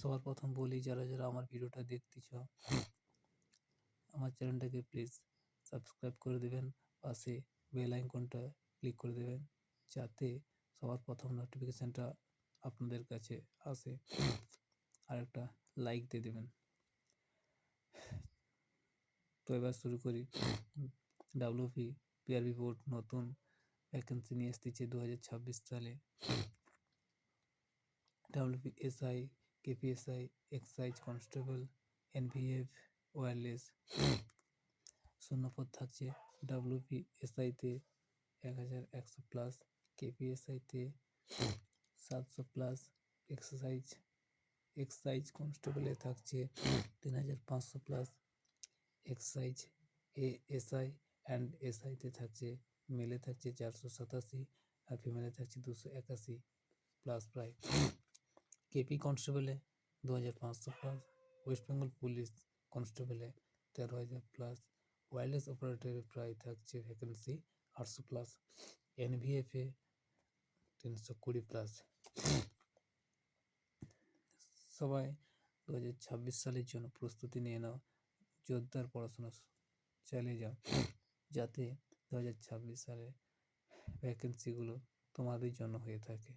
সবার প্রথম বলি, যারা যারা আমার ভিডিওটা দেখতেছ, আমার চ্যানেলটাকে প্লিজ সাবস্ক্রাইব করে দেবেন, পাশে বেল আইকনটা ক্লিক করে দেবেন, যাতে সবার প্রথম নোটিফিকেশানটা আপনাদের কাছে আসে। আর একটা লাইক দিয়ে দেবেন। তো এবার শুরু করি। ডাব্লিউপি পিআরবি বোর্ড নতুন ভ্যাকেন্সি নিয়ে এসেছে 2026 সালে। WP SI, KPSI, excise constable, NVF, wireless. শূন্যপদ থাকছে ডাব্লিউপি এসআইতে 1100+, কেপিএসআইতে 700+, এক্সাইজ কনস্টেবলে থাকছে 3500+, এক্সাইজ এএসআই অ্যান্ড এসআইতে থাকছে, মেলে থাকছে 487 আর ফিমেলে থাকছে 281+, প্রায়। কেপি কনস্টেবলে 2500+, ওয়েস্ট বেঙ্গল পুলিশ কনস্টেবলে 13,000+, ওয়্যারলেস অপারেটরে প্রায় থাকছে ভ্যাকেন্সি 800+, এনভিএফে 320+। সবাই 2026 সালের জন্য প্রস্তুতি নিয়ে নাও, জোরদার পড়াশোনা চালিয়ে যাও, যাতে 2026 সালে ভ্যাকেন্সিগুলো তোমাদের জন্য হয়ে থাকে।